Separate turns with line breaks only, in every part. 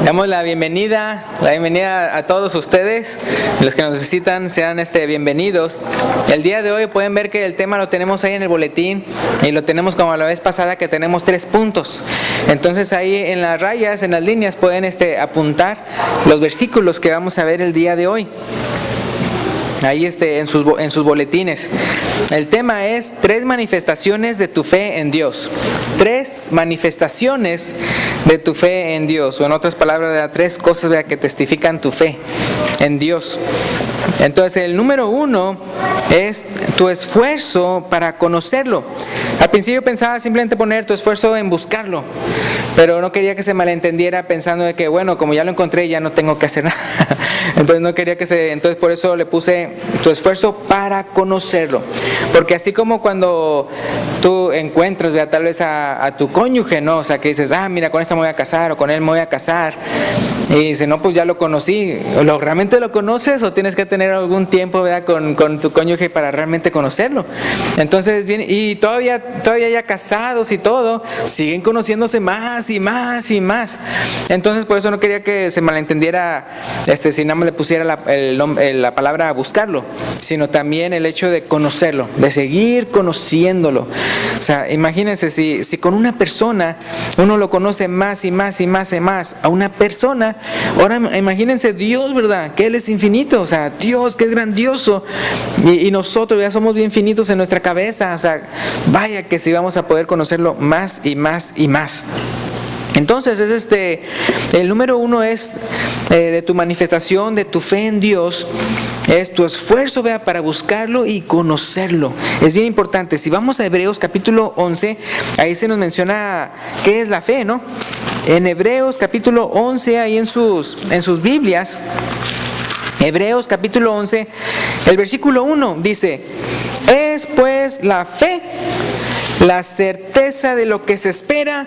Damos la bienvenida a todos ustedes, los que nos visitan, sean bienvenidos. El día de hoy pueden ver que el tema lo tenemos ahí en el boletín y lo tenemos como la vez pasada, que tenemos 3 puntos. Entonces ahí en las rayas, en las líneas pueden apuntar los versículos que vamos a ver el día de hoy. Ahí en sus boletines. El tema es 3 manifestaciones de tu fe en Dios. 3 manifestaciones de tu fe en Dios. O en otras palabras, 3 cosas que testifican tu fe en Dios. Entonces el número 1 es tu esfuerzo para conocerlo. Al principio pensaba simplemente poner tu esfuerzo en buscarlo, pero no quería que se malentendiera pensando de que, bueno, como ya lo encontré, ya no tengo que hacer nada. Entonces no quería entonces por eso le puse tu esfuerzo para conocerlo. Porque así como cuando tú encuentras, tal vez a tu cónyuge, ¿no? O sea, que dices, mira, con esta me voy a casar, o con él me voy a casar. Y dice, no, pues ya lo conocí. ¿Realmente lo conoces o tienes que tener algún tiempo, con tu cónyuge para realmente conocerlo? Entonces, bien, y todavía ya casados y todo, siguen conociéndose más y más y más. Entonces, por eso no quería que se malentendiera, si nada más le pusiera la palabra buscarlo, sino también el hecho de conocerlo, de seguir conociéndolo. O sea, imagínense si con una persona uno lo conoce más y más y más y más a una persona, ahora imagínense Dios, ¿verdad? Que Él es infinito, o sea, Dios que es grandioso, y nosotros ya somos bien finitos en nuestra cabeza. O sea, vaya que si vamos a poder conocerlo más y más y más. Entonces el número 1 es de tu manifestación de tu fe en Dios, es tu esfuerzo para buscarlo y conocerlo. Es bien importante. Si vamos a Hebreos capítulo 11, ahí se nos menciona qué es la fe, ¿no? En Hebreos capítulo 11, ahí en sus Biblias, Hebreos capítulo 11, el versículo 1 dice: es pues la fe, la certeza de lo que se espera,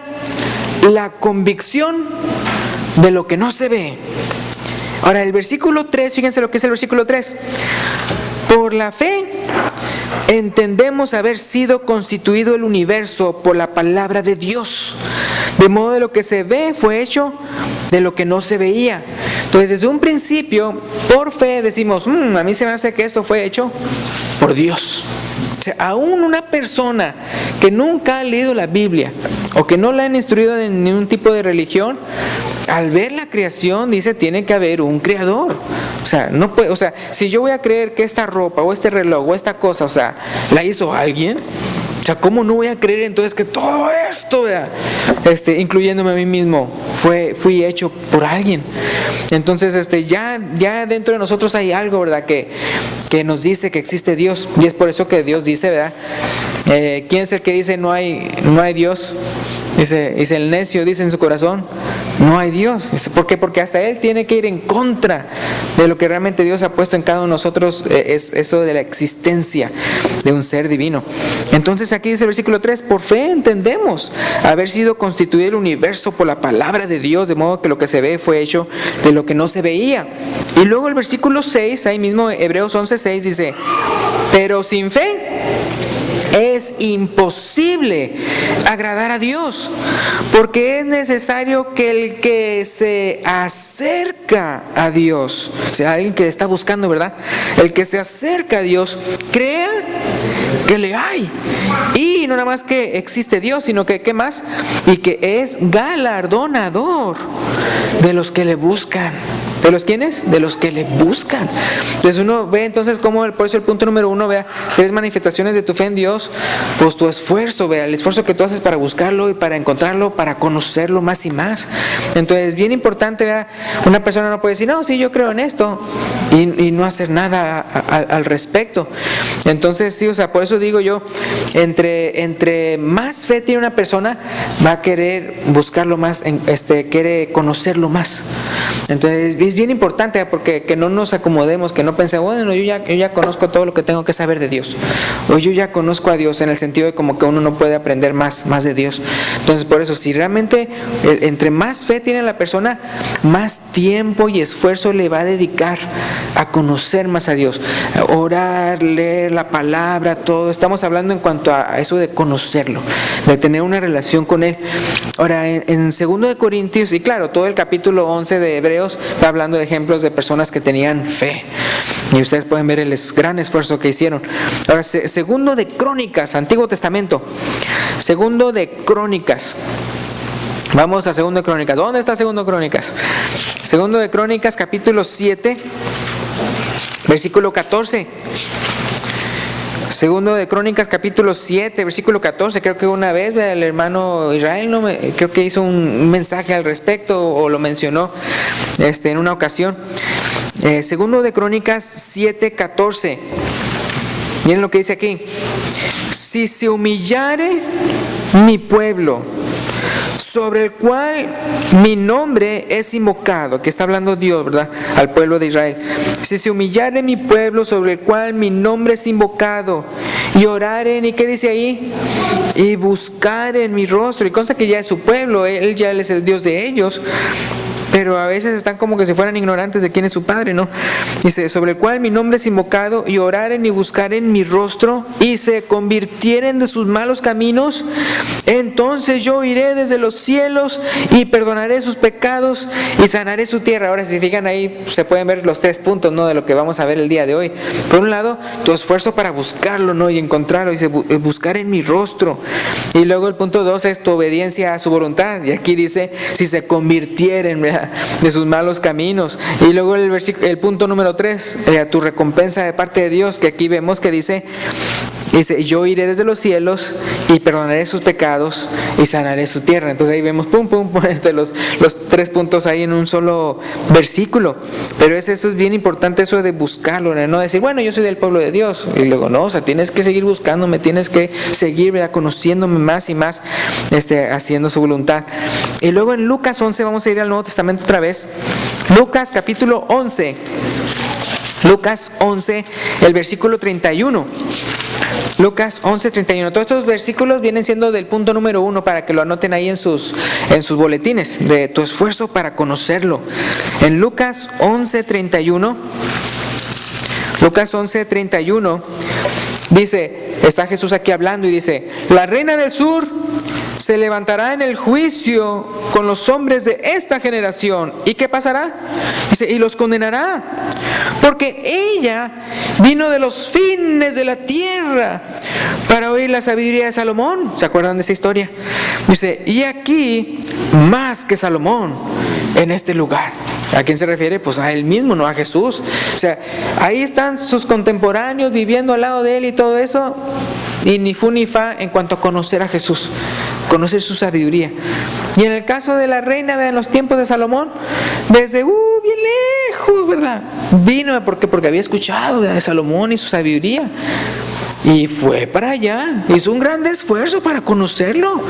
la convicción de lo que no se ve. Ahora el versículo 3, fíjense lo que es el versículo 3. Por la fe entendemos haber sido constituido el universo por la palabra de Dios, de modo de lo que se ve fue hecho de lo que no se veía. Entonces desde un principio, por fe decimos, a mí se me hace que esto fue hecho por Dios. O sea, aún una persona que nunca ha leído la Biblia o que no la han instruido en ningún tipo de religión, al ver la creación dice, tiene que haber un creador. O sea, no puede, si yo voy a creer que esta ropa o este reloj o esta cosa, la hizo alguien, o sea, ¿cómo no voy a creer entonces que todo esto, incluyéndome a mí mismo, fui hecho por alguien? Entonces, ya dentro de nosotros hay algo, ¿verdad? Que nos dice que existe Dios. Y es por eso que Dios dice, ¿verdad? ¿Quién es el que dice no hay Dios? Dice el necio, dice en su corazón, no hay Dios. Dice, ¿por qué? Porque hasta él tiene que ir en contra de lo que realmente Dios ha puesto en cada uno de nosotros, es eso de la existencia de un ser divino. Entonces aquí dice el versículo 3, por fe entendemos haber sido constituido el universo por la palabra de Dios, de modo que lo que se ve fue hecho de lo que no se veía. Y luego el versículo 6, ahí mismo Hebreos 11:6 dice, pero sin fe es imposible agradar a Dios, porque es necesario que el que se acerca a Dios, o sea, alguien que le está buscando, ¿verdad? El que se acerca a Dios, crea que le hay. Y no nada más que existe Dios, sino que, ¿qué más? Y que es galardonador de los que le buscan. ¿De los quiénes? De los que le buscan. Entonces uno ve entonces cómo, por eso el punto número 1, 3 manifestaciones de tu fe en Dios, pues tu esfuerzo, el esfuerzo que tú haces para buscarlo y para encontrarlo, para conocerlo más y más. Entonces bien importante, una persona no puede decir, no, sí, yo creo en esto, y no hacer nada al respecto. Entonces sí, por eso digo yo, entre más fe tiene una persona, va a querer buscarlo más, quiere conocerlo más. Entonces es bien es bien importante porque que no nos acomodemos, que no pensemos, bueno, yo ya conozco todo lo que tengo que saber de Dios, o yo ya conozco a Dios, en el sentido de como que uno no puede aprender más de Dios. Entonces, por eso, si realmente entre más fe tiene la persona, más tiempo y esfuerzo le va a dedicar a conocer más a Dios, a orar, leer la palabra, todo. Estamos hablando en cuanto a eso de conocerlo, de tener una relación con Él. Ahora, en 2 de Corintios, y claro, todo el capítulo 11 de Hebreos está hablando de ejemplos de personas que tenían fe, y ustedes pueden ver el gran esfuerzo que hicieron. Ahora, 2 de Crónicas, Antiguo Testamento, 2 de Crónicas. Vamos a 2 de Crónicas. ¿Dónde está 2 de Crónicas? 2 de Crónicas, capítulo 7, versículo 14. 2 de Crónicas, capítulo 7, versículo 14. Creo que una vez el hermano Israel creo que hizo un mensaje al respecto, o lo mencionó en una ocasión. 2 de Crónicas 7, 14. Miren lo que dice aquí: si se humillare mi pueblo, sobre el cual mi nombre es invocado. Que está hablando Dios, ¿verdad? Al pueblo de Israel. Si se humillare mi pueblo, sobre el cual mi nombre es invocado, y oraren, ¿y qué dice ahí? Y buscaren mi rostro. Y consta que ya es su pueblo, Él ya es el Dios de ellos. Pero a veces están como que si fueran ignorantes de quién es su Padre, ¿no? Dice: sobre el cual mi nombre es invocado, y oraren y buscaren mi rostro, y se convirtieren de sus malos caminos, entonces yo iré desde los cielos y perdonaré sus pecados y sanaré su tierra. Ahora, si fijan ahí, se pueden ver los 3 puntos, ¿no?, de lo que vamos a ver el día de hoy. Por un lado, tu esfuerzo para buscarlo, ¿no?, y encontrarlo. Dice: buscar en mi rostro. Y luego el punto 2 es tu obediencia a su voluntad. Y aquí dice: si se convirtieren, ¿verdad?, de sus malos caminos. Y luego el punto número 3, tu recompensa de parte de Dios, que aquí vemos que dice: yo iré desde los cielos y perdonaré sus pecados y sanaré su tierra. Entonces ahí vemos los 3 puntos ahí en un solo versículo. Pero eso es bien importante, eso de buscarlo, no decir, bueno, yo soy del pueblo de Dios, y luego no, o sea, tienes que seguir buscándome, tienes que seguir, ¿verdad?, conociéndome más y más, haciendo su voluntad. Y luego en Lucas 11, vamos a ir al Nuevo Testamento otra vez. Lucas capítulo 11, Lucas 11, el versículo 31. Lucas 11, 31. Todos estos versículos vienen siendo del punto número 1, para que lo anoten ahí en sus boletines, de tu esfuerzo para conocerlo. En Lucas 11, 31, Lucas 11, 31, dice, está Jesús aquí hablando y dice: la reina del sur se levantará en el juicio con los hombres de esta generación. ¿Y qué pasará? Dice: y los condenará, porque ella vino de los fines de la tierra para oír la sabiduría de Salomón. ¿Se acuerdan de esa historia? Dice: y aquí más que Salomón en este lugar. ¿A quién se refiere? Pues a él mismo, no a Jesús. O sea, ahí están sus contemporáneos viviendo al lado de él y todo eso, y ni fu ni fa en cuanto a conocer a Jesús, conocer su sabiduría. Y en el caso de la reina, vean, los tiempos de Salomón, desde bien lejos, ¿verdad? Vino porque había escuchado, ¿verdad?, de Salomón y su sabiduría, y fue para allá, hizo un gran esfuerzo para conocerlo,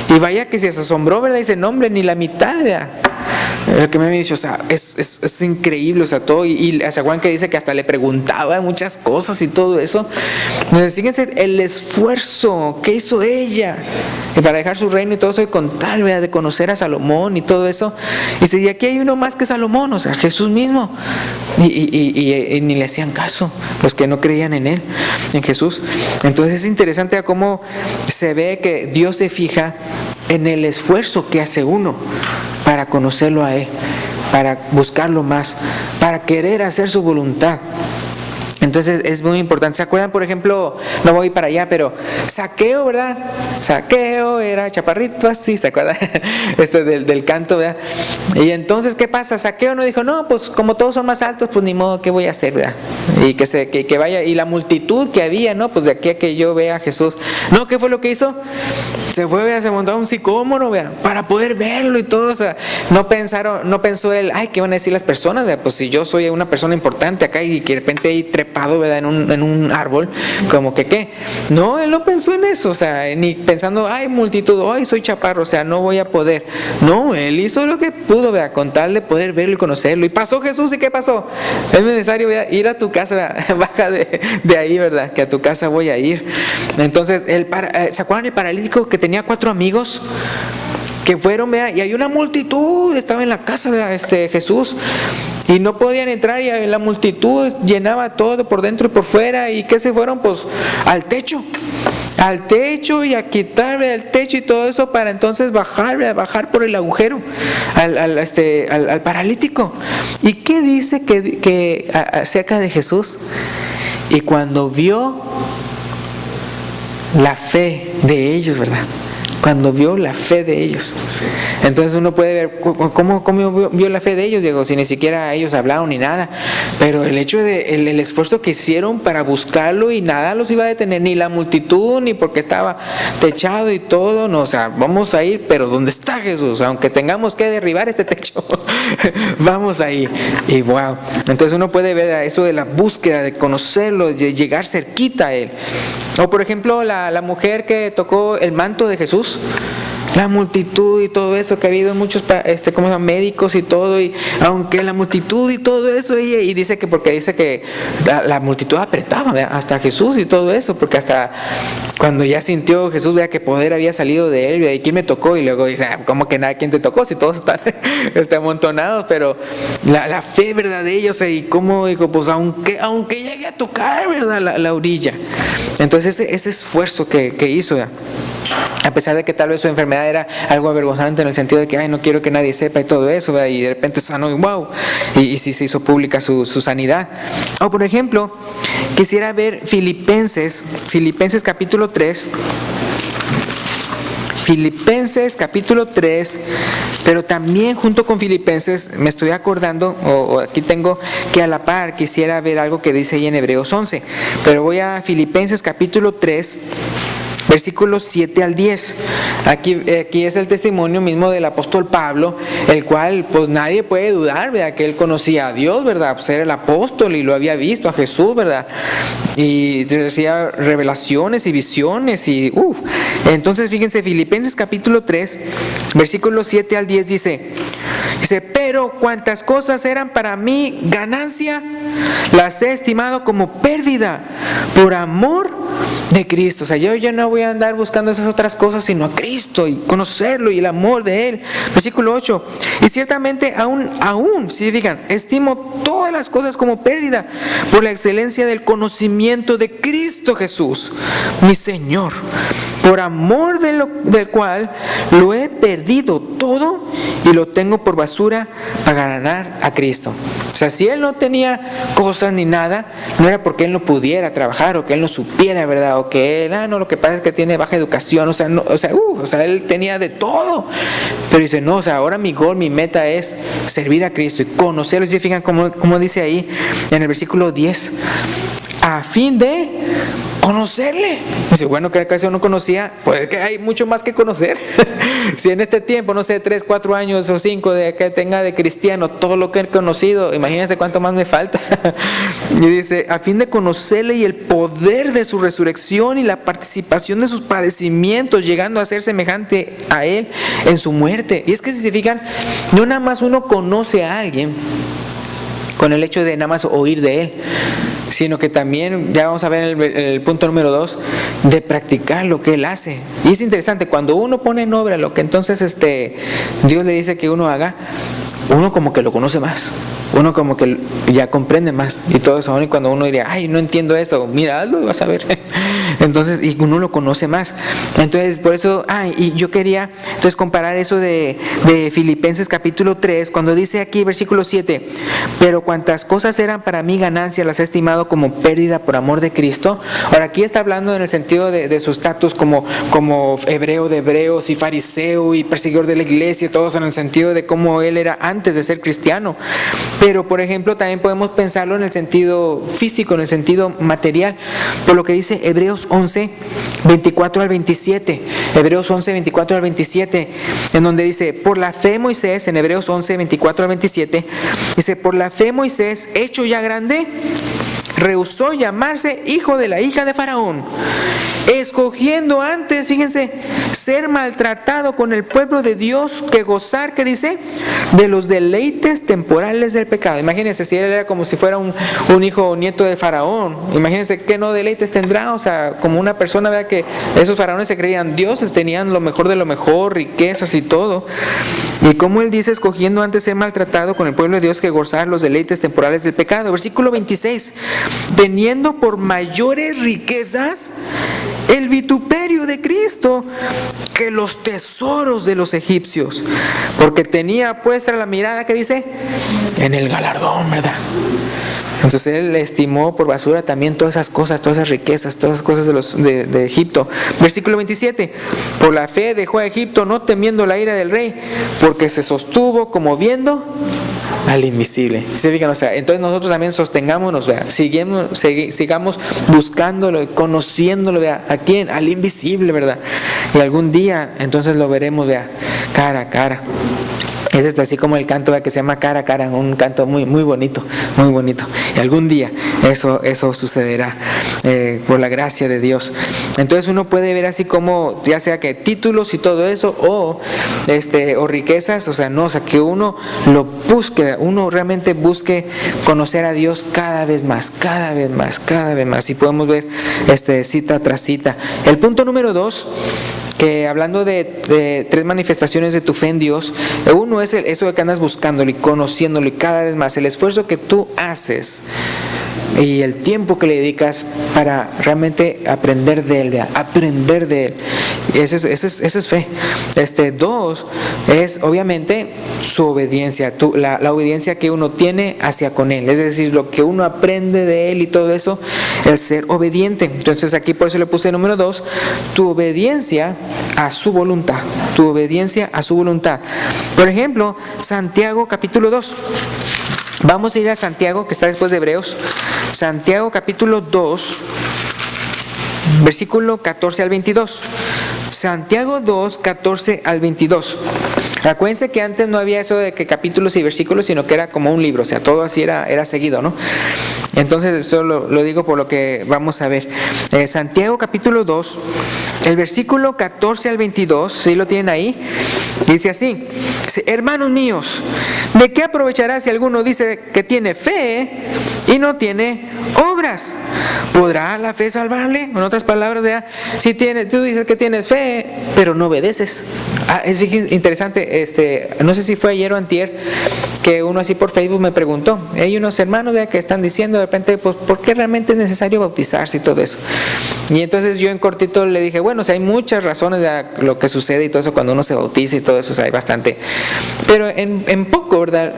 y vaya que se asombró, ¿verdad? Dice: no, hombre, ni la mitad, ¿verdad? Lo que me había dicho, o sea, es increíble, o sea, todo. Y se acuerdan que dice que hasta le preguntaba muchas cosas y todo eso. Entonces, fíjense el esfuerzo que hizo ella para dejar su reino y todo eso, y con tal, ¿verdad?, de conocer a Salomón y todo eso. Y dice: y aquí hay uno más que Salomón, o sea, Jesús mismo. Y ni le hacían caso los que no creían en él, en Jesús. Entonces es interesante cómo se ve que Dios se fija en el esfuerzo que hace uno para conocerlo a Él, para buscarlo más, para querer hacer su voluntad. Entonces es muy importante. ¿Se acuerdan, por ejemplo, no voy para allá, pero Zaqueo, ¿verdad? Zaqueo era chaparrito así, ¿se acuerdan? Del canto, ¿verdad? Y entonces, ¿qué pasa? Zaqueo no dijo: no, pues como todos son más altos, pues ni modo, ¿qué voy a hacer, verdad? Y que vaya, y la multitud que había, ¿no? Pues de aquí a que yo vea a Jesús. No, ¿qué fue lo que hizo? se fue, vea, se montó a un sicómoro, vea, para poder verlo y todo. O sea, no pensó él, ay, ¿qué van a decir las personas? Vea? Pues si yo soy una persona importante acá y que de repente ahí trepado, ¿verdad? En un árbol, como que qué. No, él no pensó en eso, o sea, ni pensando, ay, multitud, ay, soy chaparro, o sea, no voy a poder. No, él hizo lo que pudo, vea, con tal de poder verlo y conocerlo. Y pasó Jesús, ¿y qué pasó? Es necesario, vea, ir a tu casa, vea, baja de ahí, ¿verdad? Que a tu casa voy a ir. Entonces, ¿se acuerdan el paralítico que tenía 4 amigos? Que fueron, vea, y hay una multitud, estaba en la casa de Jesús, y no podían entrar, y la multitud llenaba todo por dentro y por fuera. ¿Y qué se fueron? Pues al techo y a quitar el techo y todo eso, para entonces bajar por el agujero al paralítico. ¿Y qué dice que acerca de Jesús? Y cuando vio la fe de ellos, ¿verdad? Cuando vio la fe de ellos. Entonces uno puede ver cómo vio la fe de ellos, Diego, si ni siquiera ellos hablaron ni nada. Pero el hecho de el esfuerzo que hicieron para buscarlo, y nada los iba a detener, ni la multitud, ni porque estaba techado y todo. No, o sea, vamos a ir, pero ¿dónde está Jesús? Aunque tengamos que derribar este techo, vamos a ir. Y wow. Entonces uno puede ver eso de la búsqueda, de conocerlo, de llegar cerquita a él. O por ejemplo, la mujer que tocó el manto de Jesús. La multitud y todo eso, que ha habido muchos médicos y todo, y aunque la multitud y todo eso, y dice que la multitud apretaba, ¿verdad? Hasta Jesús y todo eso, porque hasta cuando ya sintió Jesús, vea, que poder había salido de él, ¿verdad? ¿Y quién me tocó? Y luego dice, ¿cómo que nada? ¿Quién te tocó? Si todos están amontonados. Pero la fe, ¿verdad? De ellos, y cómo dijo, pues aunque llegue a tocar, ¿verdad? La orilla. Entonces ese esfuerzo que hizo, ¿verdad? A pesar de que tal vez su enfermedad era algo avergonzante, en el sentido de que, ay, no quiero que nadie sepa y todo eso, ¿verdad? Y de repente sanó y wow, y sí se hizo pública su sanidad. O por ejemplo, quisiera ver Filipenses capítulo 3. Filipenses capítulo 3, pero también junto con Filipenses me estoy acordando, o aquí tengo que a la par quisiera ver algo que dice ahí en Hebreos 11, pero voy a Filipenses capítulo 3, versículos 7 al 10. Aquí es el testimonio mismo del apóstol Pablo, el cual pues nadie puede dudar, ¿verdad? Que él conocía a Dios, ¿verdad? Pues era el apóstol y lo había visto a Jesús, ¿verdad? Y decía revelaciones y visiones y entonces fíjense, Filipenses capítulo 3, versículos 7 al 10 dice, pero cuantas cosas eran para mí ganancia, las he estimado como pérdida por amor de Cristo. O sea, yo ya no voy a andar buscando esas otras cosas, sino a Cristo y conocerlo y el amor de Él. Versículo 8, y ciertamente aún, si fijan, estimo todas las cosas como pérdida por la excelencia del conocimiento de Cristo Jesús, mi Señor, por amor del cual lo he perdido todo y lo tengo por basura para ganar a Cristo. O sea, si él no tenía cosas ni nada, no era porque él no pudiera trabajar o que él no supiera, ¿verdad? O que él, lo que pasa es que tiene baja educación, o sea, él tenía de todo. Pero dice, no, o sea, ahora mi gol, mi meta es servir a Cristo y conocerlo. Y fijan como dice ahí en el versículo 10, a fin de conocerle. Dice, bueno, que acaso no conocía, pues que hay mucho más que conocer. Si en este tiempo, no sé, 3, 4 años o 5 de que tenga de cristiano, todo lo que he conocido, imagínense cuánto más me falta. Y dice, a fin de conocerle y el poder de su resurrección y la participación de sus padecimientos, llegando a ser semejante a él en su muerte. Y es que si se fijan, no nada más uno conoce a alguien con el hecho de nada más oír de él, sino que también, ya vamos a ver el punto número 2, de practicar lo que él hace. Y es interesante, cuando uno pone en obra lo que entonces Dios le dice que uno haga, uno como que lo conoce más, uno como que ya comprende más y todo eso. Y cuando uno diría, ay, no entiendo esto, mira, hazlo y vas a ver. Entonces, y uno lo conoce más. Entonces, por eso, y yo quería entonces comparar eso de Filipenses capítulo 3, cuando dice aquí versículo 7, pero cuantas cosas eran para mí ganancia, las he estimado como pérdida por amor de Cristo. Ahora aquí está hablando en el sentido de su estatus como hebreo de hebreos y fariseo y perseguidor de la iglesia, todos en el sentido de cómo él era antes de ser cristiano. Pero por ejemplo también podemos pensarlo en el sentido físico, en el sentido material, por lo que dice Hebreos Hebreos 11, 24 al 27. Hebreos 11, 24 al 27, en donde dice, por la fe Moisés, en Hebreos 11, 24 al 27, dice, por la fe Moisés, hecho ya grande, rehusó llamarse hijo de la hija de Faraón, escogiendo antes, fíjense, ser maltratado con el pueblo de Dios que gozar, ¿qué dice? De los deleites temporales del pecado. Imagínense, si él era como si fuera un hijo o nieto de Faraón, imagínense qué no deleites tendrá, o sea, como una persona, vea que esos faraones se creían dioses, tenían lo mejor de lo mejor, riquezas y todo. Y como él dice, escogiendo antes ser maltratado con el pueblo de Dios que gozar los deleites temporales del pecado. Versículo 26, teniendo por mayores riquezas el vituperio de Cristo que los tesoros de los egipcios, porque tenía puesta la mirada, ¿qué dice? En el galardón, ¿verdad? Entonces él estimó por basura también todas esas cosas, todas esas riquezas, todas esas cosas de Egipto. Versículo 27, por la fe dejó a Egipto no temiendo la ira del rey, porque se sostuvo como viendo al invisible. ¿Se fijan? O sea, entonces nosotros también sostengámonos, ¿vea? Sigamos buscándolo y conociéndolo, ¿vea? ¿A quién? Al invisible, ¿verdad? Y algún día entonces lo veremos, ¿vea? Cara a cara. Es así como el canto que se llama Cara a Cara, un canto muy, muy bonito, muy bonito. Y algún día eso sucederá por la gracia de Dios. Entonces uno puede ver así como, ya sea que títulos y todo eso, o riquezas, o sea, que uno lo busque, uno realmente busque conocer a Dios cada vez más, cada vez más, cada vez más. Y podemos ver cita tras cita. El punto número 2, que hablando de 3 manifestaciones de tu fe en Dios, uno es eso de que andas buscándolo y conociéndolo y cada vez más, el esfuerzo que tú haces y el tiempo que le dedicas para realmente aprender de Él, aprender de Él. Eso es fe. 2 es obviamente su obediencia, la obediencia que uno tiene hacia con Él, es decir, lo que uno aprende de Él y todo eso, el ser obediente. Entonces aquí por eso le puse número 2, tu obediencia a su voluntad, tu obediencia a su voluntad. Por ejemplo, Santiago capítulo 2. Vamos a ir a Santiago, que está después de Hebreos. Santiago capítulo 2, versículo 14 al 22. Santiago 2, 14 al 22. Acuérdense que antes no había eso de que capítulos y versículos, sino que era como un libro, o sea, todo así era seguido, ¿no? Entonces esto lo digo por lo que vamos a ver. Santiago capítulo 2, el versículo 14 al 22, ¿sí lo tienen ahí? Dice así: hermanos míos, ¿de qué aprovechará si alguno dice que tiene fe y no tiene obras? ¿Podrá la fe salvarle? En otras palabras, ¿verdad? Si tú dices que tienes fe, pero no obedeces. Es interesante, no sé si fue ayer o antier, que uno así por Facebook me preguntó. Hay unos hermanos, ¿verdad?, que están diciendo de repente, pues, ¿por qué realmente es necesario bautizarse y todo eso? Y entonces yo en cortito le dije, bueno, o sea, hay muchas razones de lo que sucede y todo eso cuando uno se bautiza y todo eso, o sea, hay bastante. Pero en poco, ¿verdad?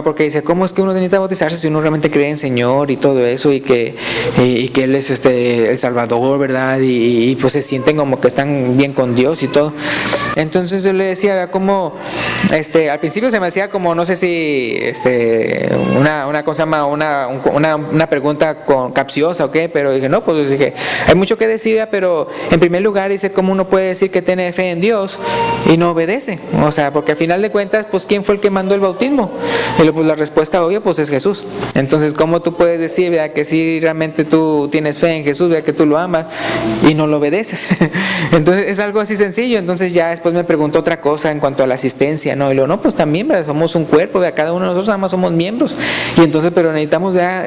Porque dice, ¿cómo es que uno necesita bautizarse si uno realmente cree en Señor y todo eso y que Él es el Salvador, ¿verdad? Y pues se sienten como que están bien con Dios y todo. Entonces yo le decía, como, al principio se me hacía como, no sé si, una cosa más, una pregunta capciosa o qué, pero dije, no, pues dije, hay mucho que decir, pero en primer lugar dice, ¿cómo uno puede decir que tiene fe en Dios y no obedece? O sea, porque al final de cuentas, pues, ¿quién fue el que mandó el bautismo? Y pues la respuesta obvia, pues, es Jesús. Entonces, ¿cómo tú puedes decir, ¿verdad?, que si realmente tú tienes fe en Jesús, ¿verdad?, que tú lo amas y no lo obedeces? Entonces, es algo así sencillo. Entonces ya después me preguntó otra cosa en cuanto a la asistencia, ¿no? Y luego, no, pues también, ¿verdad?, somos un cuerpo, ¿verdad?, cada uno de nosotros nada más somos miembros. Y entonces, pero necesitamos, ¿verdad?,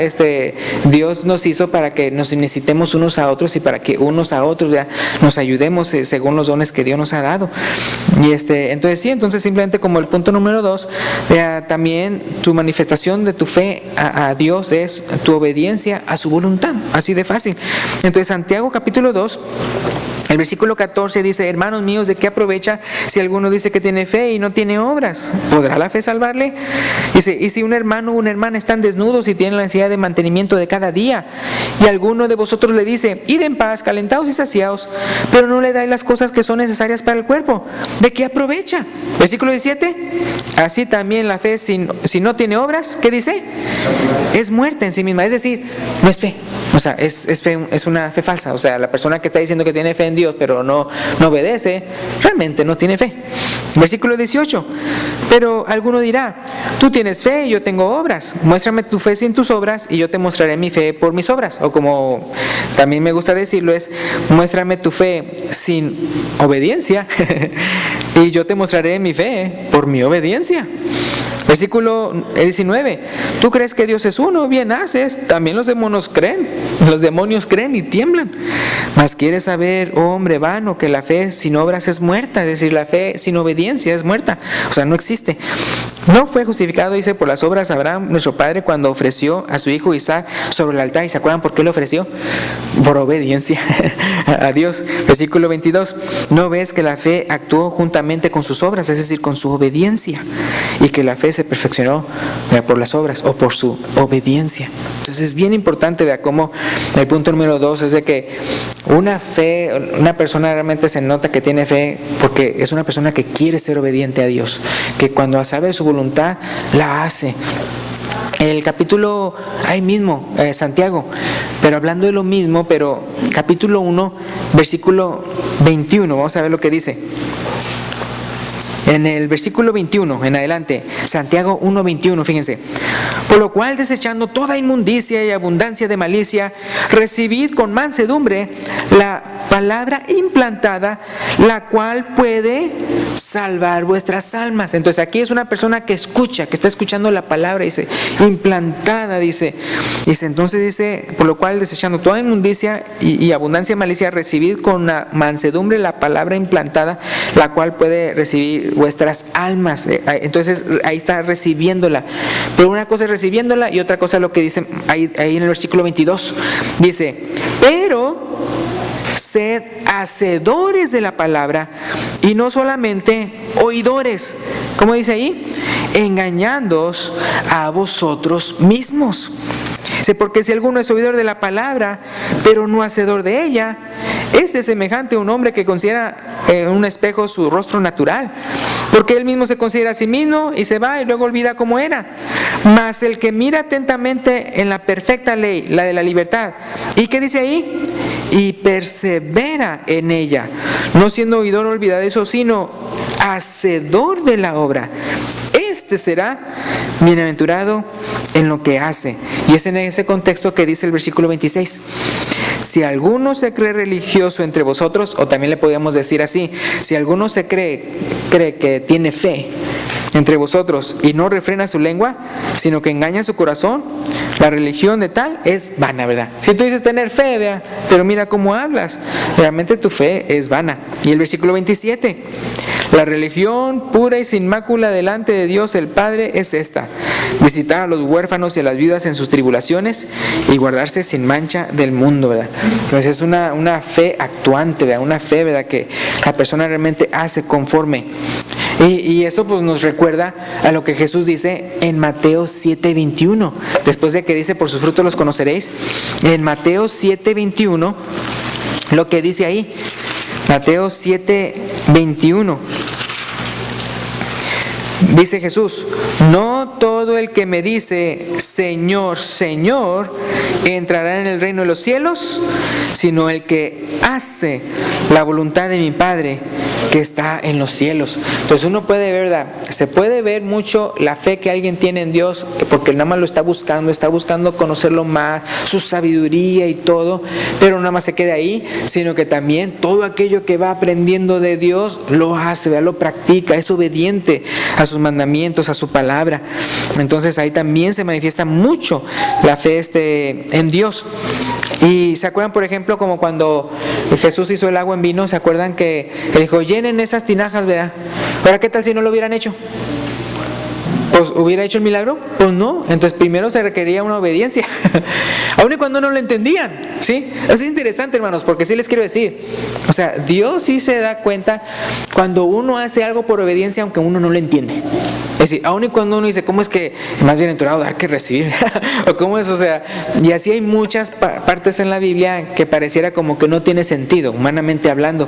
Dios nos hizo para que nos necesitemos unos a otros y para que unos a otros, ¿verdad?, nos ayudemos según los dones que Dios nos ha dado. Y entonces simplemente como el punto número 2, también tu manifestación de tu fe a Dios es tu obediencia a su voluntad, así de fácil. Entonces Santiago capítulo 2, El versículo 14 dice: hermanos míos, ¿de qué aprovecha si alguno dice que tiene fe y no tiene obras? ¿Podrá la fe salvarle? Dice: y si un hermano o una hermana están desnudos y tienen la necesidad de mantenimiento de cada día, y alguno de vosotros le dice: id en paz, calentaos y saciaos, pero no le dais las cosas que son necesarias para el cuerpo, ¿de qué aprovecha? Versículo 17: así también la fe, si no tiene obras, ¿qué dice? Es muerta en sí misma, es decir, no es fe. O sea, es una fe falsa. O sea, la persona que está diciendo que tiene fe en Dios pero no obedece, realmente no tiene fe. Versículo 18: pero alguno dirá: tú tienes fe y yo tengo obras, muéstrame tu fe sin tus obras y yo te mostraré mi fe por mis obras. O como también me gusta decirlo, es: muéstrame tu fe sin obediencia y yo te mostraré mi fe por mi obediencia. Versículo 19: tú crees que Dios es uno, bien haces, también los demonios creen y tiemblan. Mas quieres saber, oh hombre vano, que la fe sin obras es muerta, es decir, la fe sin obediencia es muerta, o sea, no existe. No fue justificado, dice, por las obras Abraham, nuestro padre, cuando ofreció a su hijo Isaac sobre el altar. ¿Y se acuerdan por qué lo ofreció? Por obediencia a Dios. Versículo 22: ¿no ves que la fe actuó juntamente con sus obras, es decir, con su obediencia? Y que la fe se perfeccionó por las obras o por su obediencia. Entonces es bien importante, vea cómo el punto número 2 es de que una persona realmente se nota que tiene fe porque es una persona que quiere ser obediente a Dios, que cuando sabe su voluntad la hace. El capítulo, ahí mismo, Santiago, pero hablando de lo mismo, pero capítulo 1, versículo 21, vamos a ver lo que dice. En el versículo 21 en adelante, Santiago 1:21, fíjense: por lo cual, desechando toda inmundicia y abundancia de malicia, recibid con mansedumbre la palabra implantada, la cual puede salvar vuestras almas. Entonces aquí es una persona que escucha, que está escuchando la palabra, dice, implantada, dice, entonces dice: por lo cual, desechando toda inmundicia y abundancia de malicia, recibid con mansedumbre la palabra implantada, la cual puede recibir vuestras almas. Entonces ahí está recibiéndola, pero una cosa es recibiéndola y otra cosa es lo que dice ahí en el versículo 22, dice: pero sed hacedores de la palabra y no solamente oidores. ¿Cómo dice ahí? Engañándoos a vosotros mismos. Porque si alguno es oidor de la palabra, pero no hacedor de ella, este es semejante a un hombre que considera en un espejo su rostro natural, porque él mismo se considera a sí mismo y se va y luego olvida cómo era. Mas el que mira atentamente en la perfecta ley, la de la libertad, ¿y qué dice ahí? Y persevera en ella, no siendo oidor olvidadizo, sino hacedor de la obra, este será bienaventurado en lo que hace. Y es en ese contexto que dice el versículo 26: si alguno se cree religioso entre vosotros, o también le podríamos decir así, si alguno se cree que tiene fe entre vosotros y no refrena su lengua, sino que engaña su corazón, la religión de tal es vana, ¿verdad? Si tú dices tener fe, ¿verdad?, pero mira cómo hablas, realmente tu fe es vana. Y el versículo 27: la religión pura y sin mácula delante de Dios el Padre es esta: visitar a los huérfanos y a las viudas en sus tribulaciones y guardarse sin mancha del mundo, ¿verdad? Entonces es una fe actuante, ¿verdad? Una fe, ¿verdad?, que la persona realmente hace conforme. Y eso pues nos recuerda a lo que Jesús dice en Mateo 7:21, después de que dice: por sus frutos los conoceréis. En Mateo 7:21, lo que dice ahí, Mateo 7:21, dice Jesús: no todo el que me dice Señor, Señor, entrará en el reino de los cielos, sino el que hace la voluntad de mi Padre que está en los cielos. Entonces uno puede ver, ¿verdad?, se puede ver mucho la fe que alguien tiene en Dios, porque nada más lo está buscando conocerlo más, su sabiduría y todo, pero nada más se queda ahí, sino que también todo aquello que va aprendiendo de Dios lo hace, ¿verdad?, lo practica, es obediente a sus mandamientos, a su palabra. Entonces ahí también se manifiesta mucho la fe en Dios. Y se acuerdan, por ejemplo, como cuando Jesús hizo el agua en vino, ¿se acuerdan que él dijo: llenen esas tinajas, ¿verdad? Ahora, ¿qué tal si no lo hubieran hecho? pues hubiera hecho el milagro. Pues no, entonces primero se requería una obediencia, aun y cuando no lo entendían, ¿sí? Es interesante, hermanos, porque sí les quiero decir, o sea, Dios sí se da cuenta cuando uno hace algo por obediencia aunque uno no lo entiende. Es decir, aun y cuando uno dice, ¿cómo es que más bienaventurado dar que recibir? O cómo es, o sea, y así hay muchas partes en la Biblia que pareciera como que no tiene sentido, humanamente hablando.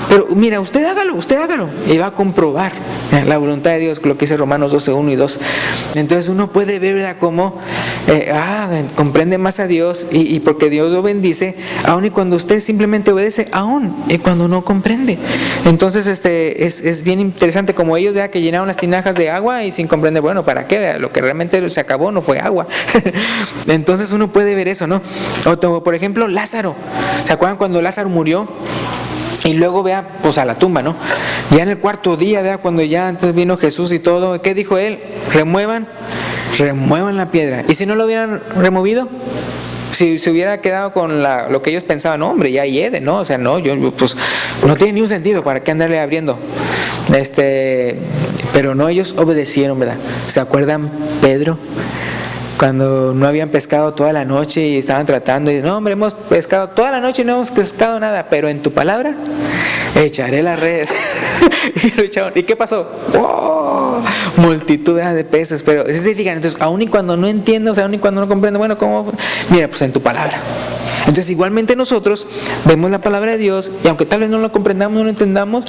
Pero mira, usted hágalo, y va a comprobar la voluntad de Dios, lo que dice Romanos 12, 1 y 2. Entonces uno puede ver, ¿verdad?, cómo comprende más a Dios y porque Dios lo bendice, aun y cuando usted simplemente obedece, aun y cuando no comprende. Entonces es bien interesante como ellos, ¿verdad?, que llenaron las tinajas de agua y sin comprender, bueno, ¿para qué? ¿Verdad? Lo que realmente se acabó no fue agua. Entonces uno puede ver eso, ¿no? O por ejemplo, Lázaro. ¿Se acuerdan cuando Lázaro murió? Y luego vea, pues a la tumba, ¿no? Ya en el cuarto día, vea, cuando ya entonces vino Jesús y todo, ¿qué dijo él? Remuevan la piedra. ¿Y si no lo hubieran removido? Si se hubiera quedado con lo que ellos pensaban, no, hombre, ya hiede, ¿no? O sea, no, pues no tiene ni un sentido, ¿para qué andarle abriendo? Pero no, ellos obedecieron, ¿verdad? ¿Se acuerdan Pedro? Cuando no habían pescado toda la noche y estaban tratando, y no, hombre, hemos pescado toda la noche y no hemos pescado nada, pero en tu palabra echaré la red. ¿Y qué pasó? ¡Oh! Multitud de peces. Pero si se fijan, entonces, aun y cuando no entiendo, o sea, aun y cuando no comprendo, bueno, ¿cómo? Mira, pues en tu palabra. Entonces igualmente nosotros vemos la palabra de Dios y aunque tal vez no lo comprendamos, no lo entendamos,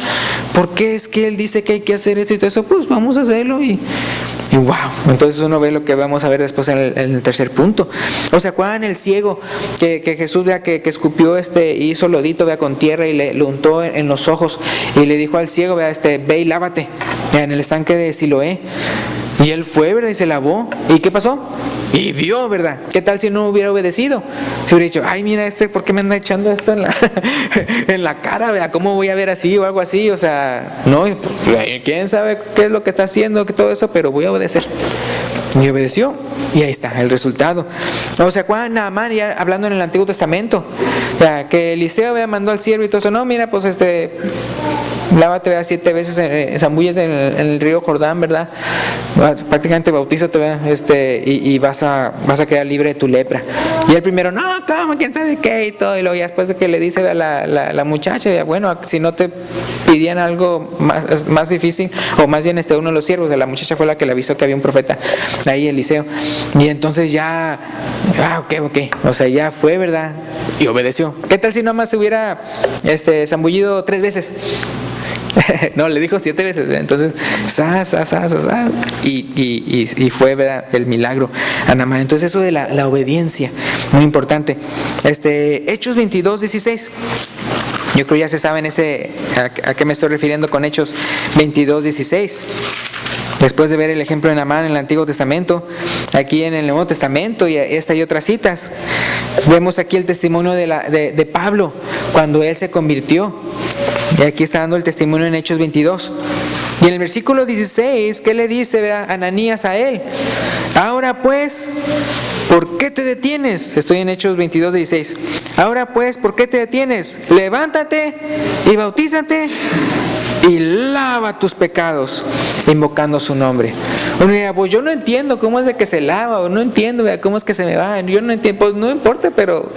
¿por qué es que Él dice que hay que hacer esto y todo eso? Pues vamos a hacerlo y wow. Entonces uno ve lo que vamos a ver después en el tercer punto. O sea, ¿acuerdan el ciego que Jesús, vea, que escupió hizo lodito, vea, con tierra y le untó en los ojos y le dijo al ciego, vea, ve y lávate, vea, en el estanque de Siloé? Y él fue, ¿verdad? Y se lavó. ¿Y qué pasó? Y vio, ¿verdad? ¿Qué tal si no hubiera obedecido? Se hubiera dicho, ay, mira, ¿por qué me anda echando esto en la cara? ¿Verdad? ¿Cómo voy a ver así o algo así? O sea, no, quién sabe qué es lo que está haciendo, que todo eso, pero voy a obedecer. Y obedeció. Y ahí está el resultado. O sea, cuando Naamán, ya hablando en el Antiguo Testamento, ¿verdad?, que Eliseo mandó al siervo y todo eso, no, mira, pues lávate 7 veces, zambúllate en el río Jordán, ¿verdad? Prácticamente bautízate, ¿verdad? Y vas a quedar libre de tu lepra. Y el primero, no, ¿cómo? ¿Quién sabe qué? Y todo. Y luego ya después de que le dice a la muchacha, ya, bueno, si no te pidían algo más difícil, o más bien uno de los siervos de la muchacha fue la que le avisó que había un profeta ahí, Eliseo. Y entonces ya, ok. O sea, ya fue, ¿verdad? Y obedeció. ¿Qué tal si nada más se hubiera zambullido 3 veces? No, le dijo 7 veces, ¿verdad? Entonces, y fue, ¿verdad?, el milagro a Naamán. Entonces eso de la obediencia, muy importante. Hechos 22, 16. Yo creo ya se saben a qué me estoy refiriendo con Hechos 22, 16. Después de ver el ejemplo de Naamán en el Antiguo Testamento, aquí en el Nuevo Testamento y otras citas, vemos aquí el testimonio de Pablo cuando él se convirtió. Y aquí está dando el testimonio en Hechos 22. Y en el versículo 16, ¿qué le dice, ¿verdad?, Ananías a él? Ahora pues, ¿por qué te detienes? Estoy en Hechos 22, 16. Ahora pues, ¿por qué te detienes? Levántate y bautízate y lava tus pecados, invocando su nombre. Uno dirá, pues yo no entiendo cómo es de que se lava, o no entiendo, ¿verdad?, cómo es que se me va. Yo no entiendo, pues no importa, pero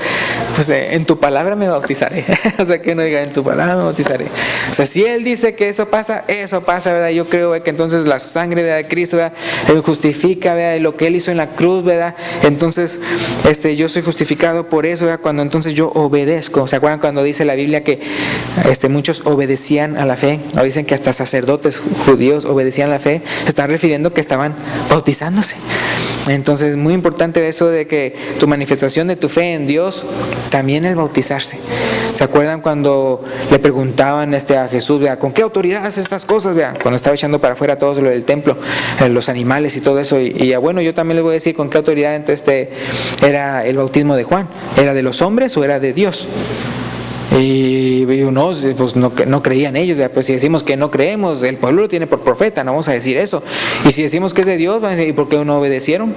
pues en tu palabra me bautizaré. O sea, que uno diga, en tu palabra me bautizaré. O sea, si Él dice que eso pasa, ¿verdad? Yo creo, ¿verdad?, que entonces la sangre, ¿verdad?, de Cristo, ¿verdad?, Él justifica, ¿verdad?, lo que Él hizo en la cruz, ¿verdad? Entonces, yo soy justificado por eso, ¿verdad?, cuando entonces yo obedezco. ¿Se acuerdan cuando dice la Biblia que muchos obedecían a la fe? O dicen que hasta sacerdotes judíos obedecían a la fe. Se están refiriendo que estaban bautizándose. Entonces, muy importante eso de que tu manifestación de tu fe en Dios, también el bautizarse. ¿Se acuerdan cuando le preguntaban a Jesús, ¿verdad?, con qué autoridad hace estas cosas? ¿Verdad? Cuando estaba echando para afuera todo lo del templo, los animales y todo eso. Y bueno, yo también les voy a decir con qué autoridad entonces era el bautismo de Juan. ¿Era de los hombres o era de Dios? Y no, pues no creían ellos, ¿verdad? Pues si decimos que no creemos, el pueblo lo tiene por profeta, no vamos a decir eso. Y si decimos que es de Dios, van a decir, ¿y por qué no obedecieron?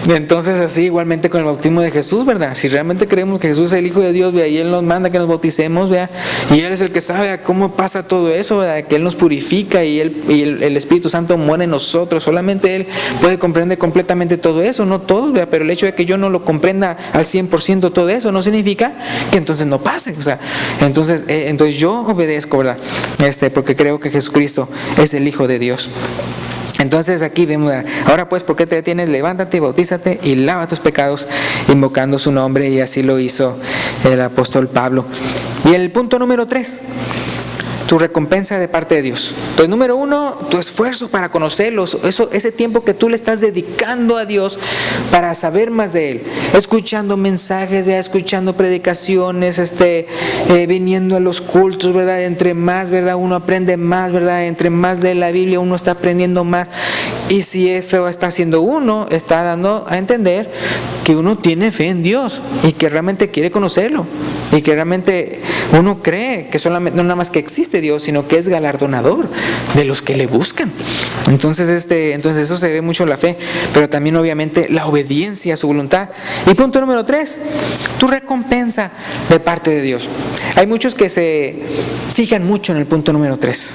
Entonces así igualmente con el bautismo de Jesús, ¿verdad? Si realmente creemos que Jesús es el Hijo de Dios, ¿verdad? Y Él nos manda que nos bauticemos, ¿verdad? Y Él es el que sabe cómo pasa todo eso, ¿verdad? Que Él nos purifica y el Espíritu Santo muere en nosotros. Solamente Él puede comprender completamente todo eso, no todo, ¿verdad? Pero el hecho de que yo no lo comprenda al 100% todo eso no significa que entonces no pase, o sea, entonces yo obedezco, ¿verdad? Porque creo que Jesucristo es el Hijo de Dios. Entonces aquí vemos, ahora pues, ¿por qué te detienes? Levántate, bautízate y lava tus pecados invocando su nombre, y así lo hizo el apóstol Pablo. Y el punto número 3, tu recompensa de parte de Dios. Entonces, número 1, tu esfuerzo para conocerlos, ese tiempo que tú le estás dedicando a Dios para saber más de Él, escuchando mensajes, ¿verdad? Escuchando predicaciones, viniendo a los cultos, ¿verdad? Entre más, ¿verdad? Uno aprende más, ¿verdad? Entre más lee la Biblia, uno está aprendiendo más. Y si esto está haciendo uno, está dando a entender que uno tiene fe en Dios y que realmente quiere conocerlo, y que realmente uno cree que solamente, no nada más que existe Dios, sino que es galardonador de los que le buscan. Entonces eso se ve mucho en la fe, pero también obviamente la obediencia a su voluntad. Y punto número 3, tu recompensa de parte de Dios. Hay muchos que se fijan mucho en el punto número 3.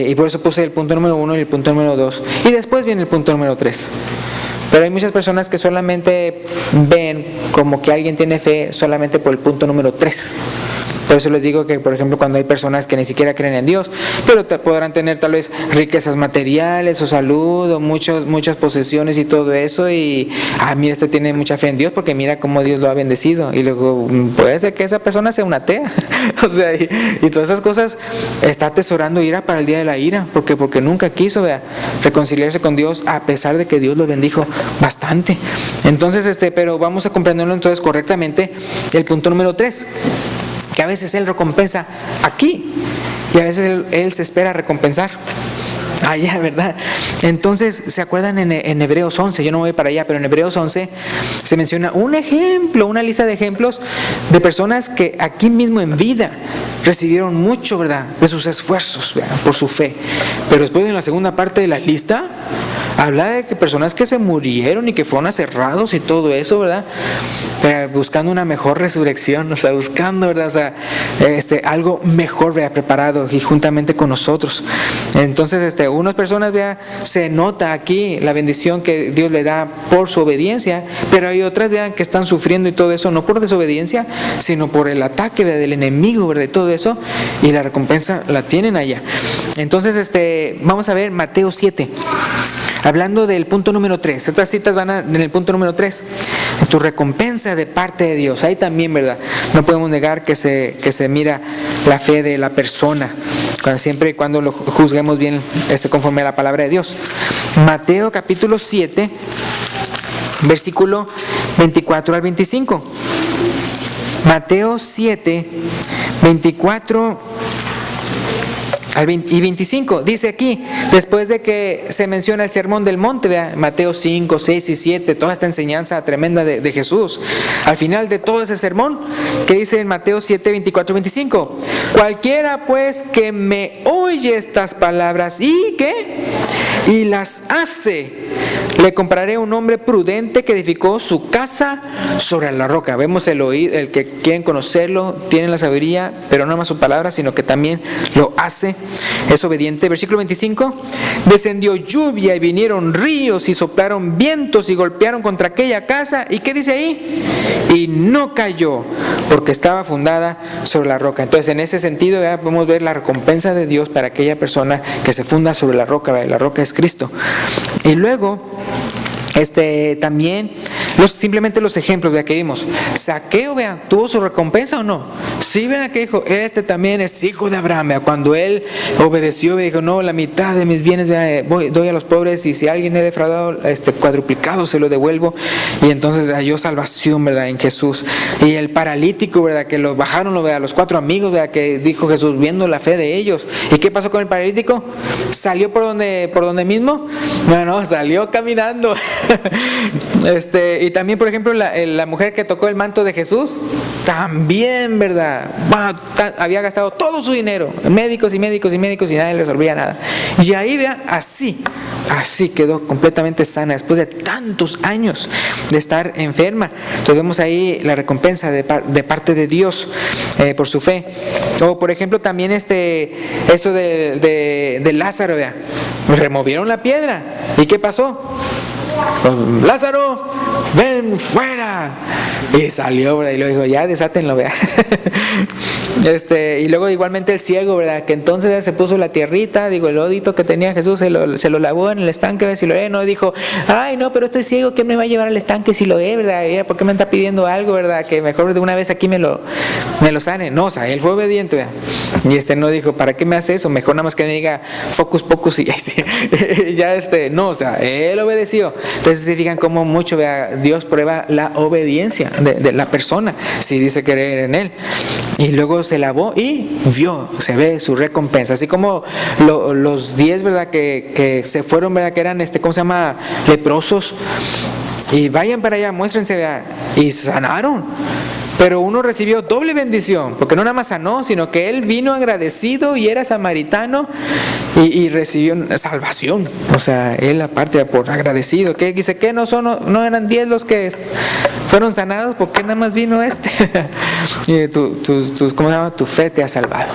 Y por eso puse el punto número 1 y el punto número 2. Y después viene el punto número 3. Pero hay muchas personas que solamente ven como que alguien tiene fe solamente por el punto número 3. Por eso les digo que, por ejemplo, cuando hay personas que ni siquiera creen en Dios, pero podrán tener tal vez riquezas materiales o salud o muchas posesiones y todo eso, y mira, tiene mucha fe en Dios porque mira cómo Dios lo ha bendecido, y luego puede ser que esa persona sea una atea. O sea, y todas esas cosas, está atesorando ira para el día de la ira, porque nunca quiso, ¿verdad?, reconciliarse con Dios, a pesar de que Dios lo bendijo bastante. Entonces, pero vamos a comprenderlo entonces correctamente. El punto número 3, que a veces Él recompensa aquí y a veces Él se espera recompensar allá, ¿verdad? Entonces, ¿se acuerdan en Hebreos 11? Yo no voy para allá, pero en Hebreos 11 se menciona un ejemplo, una lista de ejemplos de personas que aquí mismo en vida recibieron mucho, ¿verdad?, de sus esfuerzos, ¿verdad?, por su fe. Pero después, en la segunda parte de la lista, habla de que personas que se murieron y que fueron aserrados y todo eso, ¿verdad?, buscando una mejor resurrección, o sea, buscando, ¿verdad?, o sea, algo mejor, ¿verdad?, preparado, y juntamente con nosotros. Entonces, unas personas, ¿verdad?, se nota aquí la bendición que Dios le da por su obediencia, pero hay otras, ¿verdad?, que están sufriendo y todo eso, no por desobediencia, sino por el ataque, ¿verdad?, del enemigo, ¿verdad?, y todo eso, y la recompensa la tienen allá. Entonces, vamos a ver Mateo 7. Hablando del punto número 3, estas citas van en el punto número 3, tu recompensa de parte de Dios. Ahí también, ¿verdad?, no podemos negar que se mira la fe de la persona, siempre y cuando lo juzguemos bien conforme a la palabra de Dios. Mateo capítulo 7, versículo 24 al 25. Mateo 7, 24 y 25, dice aquí, después de que se menciona el sermón del monte, ¿verdad?, Mateo 5, 6 y 7, toda esta enseñanza tremenda de Jesús, al final de todo ese sermón, que dice en Mateo 7, 24 y 25, cualquiera pues que me oye estas palabras y las hace, le compararé a un hombre prudente que edificó su casa sobre la roca. Vemos el que quieren conocerlo, tienen la sabiduría, pero no más su palabra, sino que también lo hace, es obediente. Versículo 25, descendió lluvia y vinieron ríos y soplaron vientos y golpearon contra aquella casa. ¿Y qué dice ahí? Y no cayó, porque estaba fundada sobre la roca. Entonces, en ese sentido, ¿verdad?, podemos ver la recompensa de Dios para aquella persona que se funda sobre la roca, ¿verdad? La roca es Cristo. Y luego, también simplemente los ejemplos de que vimos. Saqueo, vean, ¿tuvo su recompensa o no? Sí, vean que dijo, también es hijo de Abraham, vean, cuando él obedeció y dijo, no, la mitad de mis bienes, vean, doy a los pobres, y si alguien he defraudado, cuadruplicado se lo devuelvo. Y entonces halló salvación, ¿verdad?, en Jesús. Y el paralítico, ¿verdad?, que lo bajaron, ¿verdad?, los 4 amigos, ¿verdad?, que dijo Jesús, viendo la fe de ellos. ¿Y qué pasó con el paralítico? ¿Salió por donde mismo? No, salió caminando. Y también, por ejemplo, la mujer que tocó el manto de Jesús, también, ¿verdad? Había gastado todo su dinero, médicos y médicos y médicos, y nadie le resolvía nada. Y ahí, vea, así quedó completamente sana después de tantos años de estar enferma. Entonces vemos ahí la recompensa de parte de Dios por su fe. O por ejemplo también eso de Lázaro, vea, removieron la piedra. ¿Y qué pasó? Pues, Lázaro, ven fuera. Y salió, ¿verdad? Y luego dijo, ya desátenlo, vea. Y luego igualmente el ciego, ¿verdad? Que entonces se puso la tierrita, el lodito que tenía Jesús, se lo lavó en el estanque de Siloé, no dijo, ay no, pero estoy ciego, ¿quién me va a llevar al estanque de Siloé, verdad? ¿Por qué me está pidiendo algo, verdad? Que mejor de una vez aquí me lo sane. No, o sea, él fue obediente, ¿verdad? Y no dijo, ¿para qué me hace eso? Mejor nada más que me diga focus pocus y ya no, o sea, él obedeció. Entonces se fijan cómo mucho, ¿verdad? Dios prueba la obediencia de la persona si dice creer en él. Y luego se lavó y se ve su recompensa. Así como los 10, ¿verdad? Que se fueron, ¿verdad? Que eran, ¿cómo se llama? Leprosos. Y vayan para allá, muéstrense, ¿verdad? Y sanaron. Pero uno recibió doble bendición, porque no nada más sanó, sino que él vino agradecido y era samaritano y recibió salvación. O sea, él aparte por agradecido, que dice que no eran 10 los que fueron sanados, ¿por qué nada más vino y ¿cómo se llama? Tu fe te ha salvado.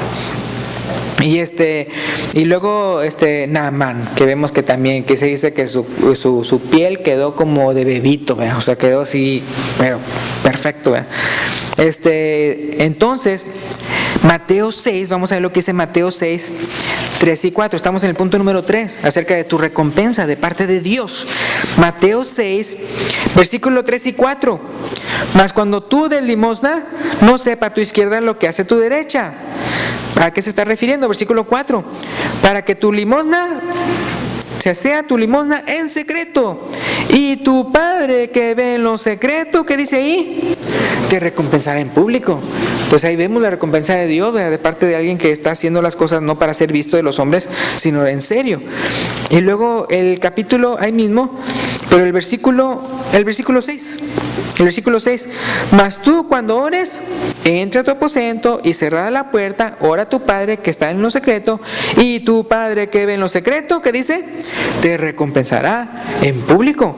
Y luego Naamán, que vemos que también, que se dice que su piel quedó como de bebito, ¿verdad? O sea, quedó así, pero perfecto, ¿verdad? Entonces, Mateo 6, vamos a ver lo que dice Mateo 6, 3 y 4. Estamos en el punto número 3, acerca de tu recompensa de parte de Dios. Mateo 6, versículo 3 y 4. Mas cuando tú des limosna, no sepa tu izquierda lo que hace tu derecha. ¿A qué se está refiriendo? Versículo 4. Para que tu limosna sea tu limosna en secreto, y tu Padre que ve en lo secreto, ¿qué dice ahí? Te recompensará en público. Entonces ahí vemos la recompensa de Dios, ¿verdad? De parte de alguien que está haciendo las cosas no para ser visto de los hombres, sino en serio. Y luego el capítulo ahí mismo, pero el versículo 6. El versículo 6, mas tú cuando ores, entra a tu aposento y cerrada la puerta, ora a tu Padre que está en lo secreto, y tu Padre que ve en lo secreto, ¿qué dice? Te recompensará en público.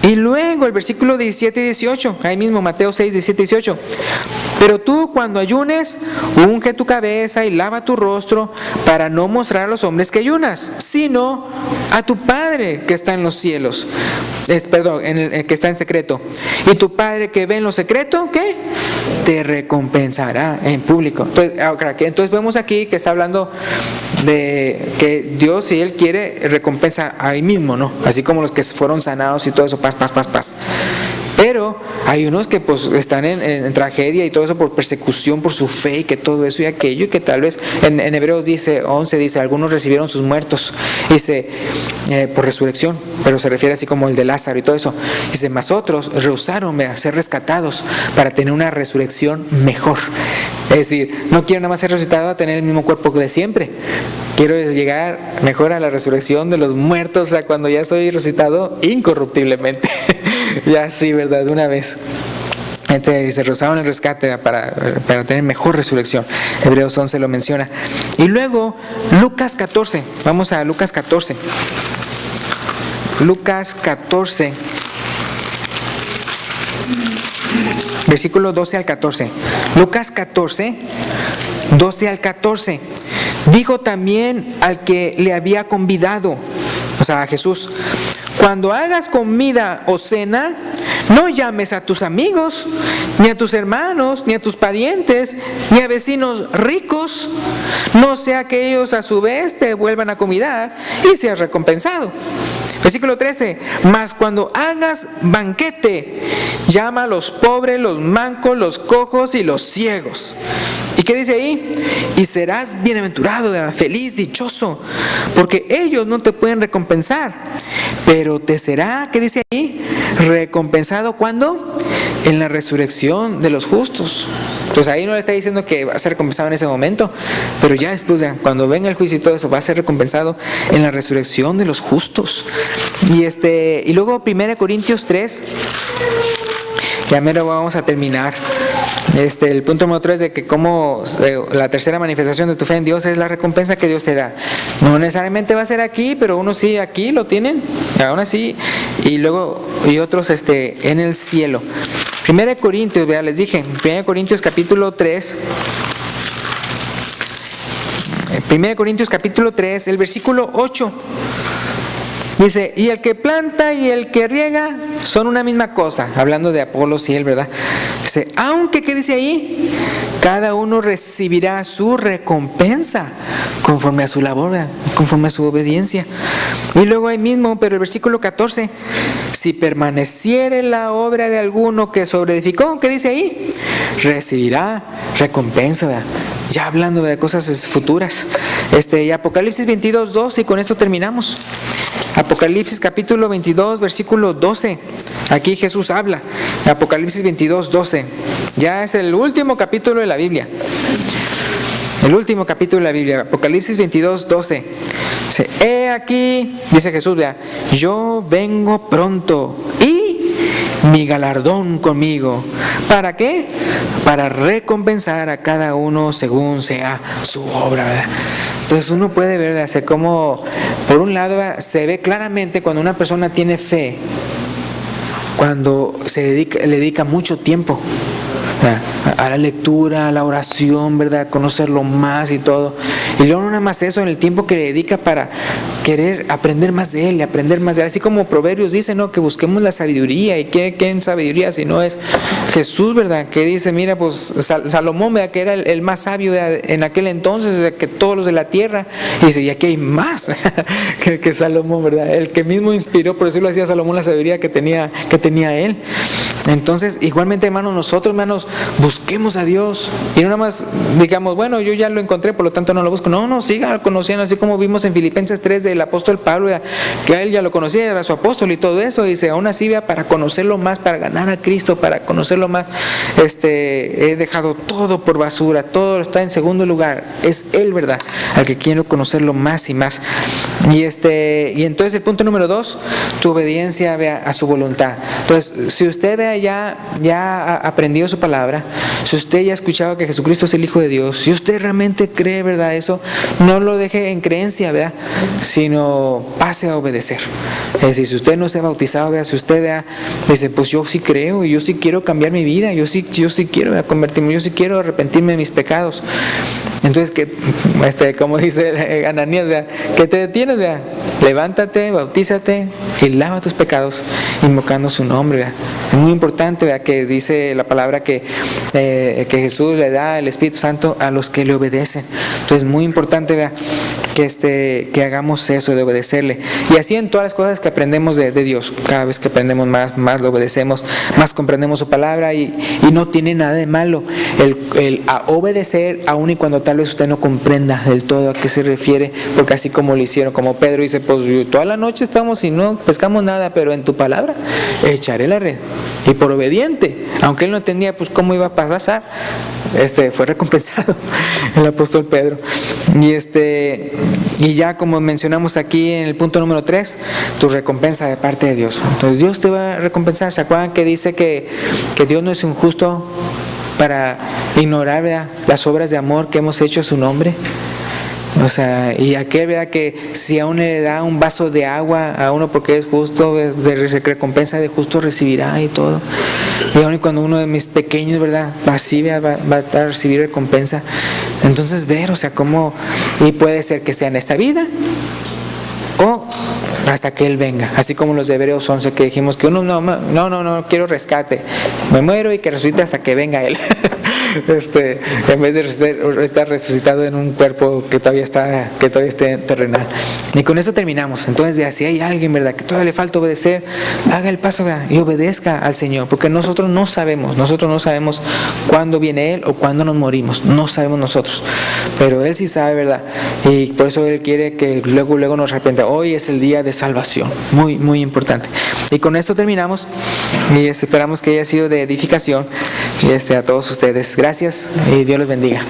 Y luego el versículo 17 y 18, ahí mismo Mateo 6, 17 y 18. Pero tú cuando ayunes, unge tu cabeza y lava tu rostro para no mostrar a los hombres que ayunas, sino a tu Padre que está en los cielos. Que está en secreto. Y tu Padre que ve en lo secreto, ¿qué? Te recompensará en público. Entonces vemos aquí que está hablando de que Dios, si Él quiere, recompensa ahí mismo, ¿no? Así como los que fueron sanados y todo eso, paz. Pero hay unos que pues están en tragedia y todo eso por persecución, por su fe y que todo eso y aquello, y que tal vez en Hebreos 11 dice, algunos recibieron sus muertos, dice, por resurrección, pero se refiere así como el de Lázaro y todo eso. Dice, mas otros rehusaron ser rescatados para tener una resurrección mejor. Es decir, no quiero nada más ser resucitado a tener el mismo cuerpo de siempre. Quiero llegar mejor a la resurrección de los muertos, o sea, cuando ya soy resucitado incorruptiblemente. Ya sí, ¿verdad? De una vez. Se rehusaron el rescate para tener mejor resurrección. Hebreos 11 lo menciona. Y luego, Lucas 14. Vamos a Lucas 14. Lucas 14. Versículo 12 al 14. Lucas 14, 12 al 14. Dijo también al que le había convidado, o sea, a Jesús: cuando hagas comida o cena, no llames a tus amigos, ni a tus hermanos, ni a tus parientes, ni a vecinos ricos, no sea que ellos a su vez te vuelvan a convidar y seas recompensado. Versículo 13, mas cuando hagas banquete, llama a los pobres, los mancos, los cojos y los ciegos. ¿Y qué dice ahí? Y serás bienaventurado, feliz, dichoso, porque ellos no te pueden recompensar, pero te será, ¿qué dice ahí? Recompensado, ¿cuándo? En la resurrección de los justos. Entonces ahí no le está diciendo que va a ser recompensado en ese momento, pero ya después, cuando venga el juicio y todo eso, va a ser recompensado en la resurrección de los justos. Y luego 1 Corintios 3, ya mero vamos a terminar. El punto número 3 de que como la tercera manifestación de tu fe en Dios es la recompensa que Dios te da. No necesariamente va a ser aquí, pero unos sí aquí lo tienen, aún así, y otros en el cielo. 1 Corintios, les dije, 1 Corintios capítulo 3. 1 Corintios capítulo 3, el versículo 8. Dice, y el que planta y el que riega son una misma cosa, hablando de Apolos y él, ¿verdad? Dice, aunque, ¿qué dice ahí? Cada uno recibirá su recompensa conforme a su labor, ¿verdad? Conforme a su obediencia. Y luego ahí mismo, pero el versículo 14, si permaneciere la obra de alguno que sobreedificó, ¿qué dice ahí? Recibirá recompensa, ¿verdad? Ya hablando de cosas futuras. Y Apocalipsis 22, 2, y con esto terminamos. Apocalipsis capítulo 22, versículo 12. Aquí Jesús habla. Apocalipsis 22, 12. Ya es el último capítulo de la Biblia. El último capítulo de la Biblia. Apocalipsis 22, 12. Dice, he aquí, dice Jesús, vea, yo vengo pronto y mi galardón conmigo. ¿Para qué? Para recompensar a cada uno según sea su obra, ¿verdad? Entonces uno puede ver, así como, por un lado, se ve claramente cuando una persona tiene fe, cuando le dedica mucho tiempo a la lectura, a la oración, ¿verdad? Conocerlo más y todo. Y luego no nada más eso, en el tiempo que le dedica para querer aprender más de Él, aprender más de Él. Así como Proverbios dice, ¿no? Que busquemos la sabiduría. ¿Y qué en sabiduría si no es Jesús, ¿verdad? Que dice, mira, pues Salomón, ¿verdad? Que era el más sabio, ¿verdad? En aquel entonces, ¿verdad? Que todos los de la tierra. Y dice, y aquí hay más que Salomón, ¿verdad? El que mismo inspiró, por decirlo así, a Salomón la sabiduría que tenía él. Entonces, igualmente, hermanos, nosotros, hermanos, busquemos a Dios. Y no nada más digamos, bueno, yo ya lo encontré, por lo tanto no lo busco. No, siga conociendo, así como vimos en Filipenses 3 del apóstol Pablo, que a él ya lo conocía, era su apóstol y todo eso. Dice, aún así, para conocerlo más, para ganar a Cristo, para conocerlo más, he dejado todo por basura, todo está en segundo lugar. Es Él, ¿verdad? Al que quiero conocerlo más y más. Y entonces el punto número 2, tu obediencia, vea, a su voluntad. Entonces, si usted vea ya ha aprendido su palabra, si usted ya ha escuchado que Jesucristo es el Hijo de Dios, si usted realmente cree, ¿verdad? Eso, no lo deje en creencia, ¿verdad? Sino pase a obedecer. Es decir, si usted no se ha bautizado, ¿verdad? Si usted vea, dice, pues yo sí creo y yo sí quiero cambiar mi vida, yo sí quiero, ¿verdad? Convertirme, yo sí quiero arrepentirme de mis pecados. Entonces, como dice Ananías, ¿verdad? ¿Qué te detienes, ¿verdad? Levántate, bautízate y lava tus pecados invocando su nombre, ¿verdad? Es muy importante, ¿verdad? Que dice la palabra que Jesús le da el Espíritu Santo a los que le obedecen. Entonces es muy importante, ¿verdad? Que hagamos eso de obedecerle. Y así en todas las cosas que aprendemos de Dios, cada vez que aprendemos más lo obedecemos, más comprendemos su palabra y no tiene nada de malo el obedecer, aun y cuando tal vez usted no comprenda del todo a qué se refiere, porque así como lo hicieron, como Pedro dice, pues toda la noche estamos y no pescamos nada, pero en tu palabra echaré la red. Y por obediente, aunque él no entendía pues cómo iba a pasar, fue recompensado el apóstol Pedro. Y ya como mencionamos aquí en el punto número 3, tu recompensa de parte de Dios. Entonces Dios te va a recompensar. ¿Se acuerdan que dice que Dios no es injusto para ignorar, ¿verdad?, las obras de amor que hemos hecho a su nombre? O sea, y aquel, ¿verdad?, que si a uno le da un vaso de agua a uno porque es justo, de recompensa de justo recibirá y todo. Y aún cuando uno de mis pequeños, ¿verdad?, va a recibir recompensa. Entonces ver, o sea, cómo, y puede ser que sea en esta vida o hasta que Él venga, así como los de Hebreos 11 que dijimos que uno no quiero rescate, me muero y que resucite hasta que venga Él. En vez de estar resucitado en un cuerpo que todavía esté terrenal. Y con eso terminamos. Entonces, vea, si hay alguien, ¿verdad?, que todavía le falta obedecer, haga el paso, ¿verdad?, y obedezca al Señor, porque nosotros no sabemos cuándo viene Él o cuándo nos morimos, no sabemos nosotros, pero Él sí sabe, ¿verdad? Y por eso Él quiere que luego nos arrepienta. Hoy es el día de salvación, muy, muy importante. Y con esto terminamos. y esperamos que haya sido de edificación y a todos ustedes. Gracias y Dios los bendiga.